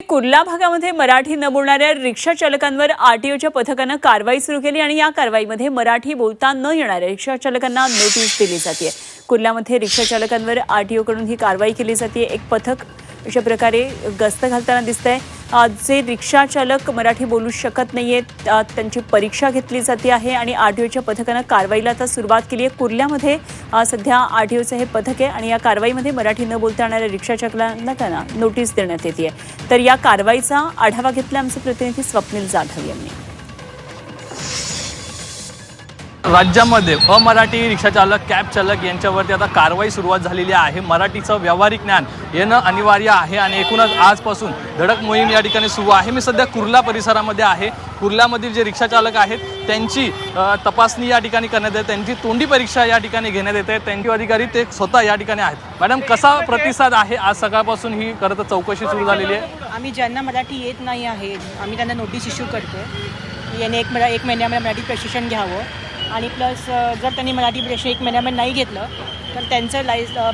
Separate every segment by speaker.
Speaker 1: कुर्ला भागामध्ये मराठी न बोलणाऱ्या रिक्षा चालकांवर आरटीओच्या पथकानं कारवाई सुरू केली आणि या कारवाईमध्ये मराठी बोलता न येणाऱ्या रिक्षा चालकांना नोटीस दिली जाते। कुर्ल्यामध्ये रिक्षा चालकांवर आरटीओकडून ही कारवाई केली जाते। एक पथक अशा प्रकारे गस्त घालताना दिसतंय। जे रिक्षा चालक मराठी बोलू शकत नाहीयेत त्यांची परीक्षा घेतली जाते आहे आणि आरटीओच्या पथकानं कारवाईला आता सुरुवात केली आहे। कुर्ल्यामध्ये सध्या आरटीओचं हे पथक आहे आणि या कारवाईमध्ये मराठी न बोलता येणाऱ्या रिक्षा चालकांना नोटीस देण्यात येते। तर या कारवाईचा आढावा घेतला आमचे प्रतिनिधी स्वप्नील जाधव यांनी।
Speaker 2: राज्यामध्ये अमराठी रिक्षा चालक कॅब चालक यांच्यावरती आता कारवाई सुरुवात झालेली आहे। मराठीचं व्यावहारिक ज्ञान येणं अनिवार्य आहे आणि एकूणच आजपासून धडक मोहीम या ठिकाणी सुरू आहे। मी सध्या कुर्ला परिसरामध्ये आहे। कुर्ल्यामधील जे रिक्षा चालक आहेत त्यांची तपासणी या ठिकाणी करण्यात येते, त्यांची तोंडी परीक्षा या ठिकाणी घेण्यात येते। त्यांचे अधिकारी ते स्वतः या ठिकाणी आहेत। मॅडम, कसा प्रतिसाद आहे? आज सकाळपासून ही खरं तर चौकशी सुरू झालेली आहे।
Speaker 3: आम्ही ज्यांना मराठी येत नाही आहे आम्ही त्यांना नोटीस इश्यू करतो। याने एक महिन्यामध्ये मराठी प्रशिक्षण घ्यावं आणि प्लस जर त्यांनी मराठी प्रशिक्षण 1 महिन्यामध्ये नाही घेतलं तर त्यांचं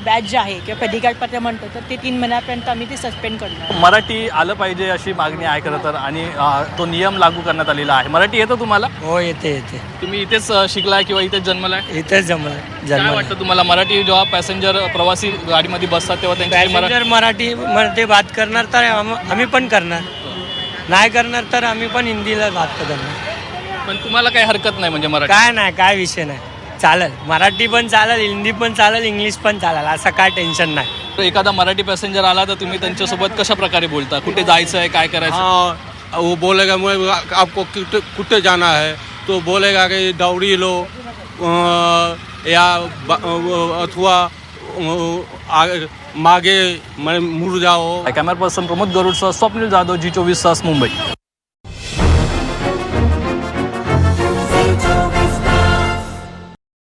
Speaker 3: बॅच जे आहे किंवा पदवीकाळ पत्र म्हणतो तर ते 3 महिन्यापर्यंत आम्ही ते सस्पेंड करणार।
Speaker 2: मराठी आलं पाहिजे अशी मागणी आहे खरं तर आणि तो नियम लागू करण्यात आलेला आहे। मराठी येतं तुम्हाला?
Speaker 4: हो, येते।
Speaker 2: तुम्ही इथेच शिकलाय किंवा इथेच जन्मलाय?
Speaker 4: इथेच
Speaker 2: काय वाटतं तुम्हाला? मराठी जेव्हा पॅसेंजर प्रवासी गाडीमध्ये बसतात तेव्हा त्यांची
Speaker 4: मराठी बात करणार तर आम्ही पण करणार, नाही करणार तर आम्ही पण हिंदीला बात करणार।
Speaker 2: पण तुम्हाला काही हरकत नाही म्हणजे मराठी?
Speaker 4: काय नाही, काय विषय नाही, चालेल। मराठी पण चालेल, हिंदी पण चालेल, इंग्लिश पण चालेल, असं काय टेन्शन नाही।
Speaker 2: तर एखादा मराठी पॅसेंजर आला तर तुम्ही त्यांच्यासोबत कशा प्रकारे बोलता? कुठे जायचं आहे, काय करायचं?
Speaker 5: हाँ, वो बोलेगा मैं आपको कुत्ते जाना है तो बोलेगा कि दौड़ी लो या अथवा मागे मुड़ जाओ।
Speaker 2: कॅमेरा पर्सन प्रमोद गरुडसह स्वप्नील जाधव, G24 मुंबई।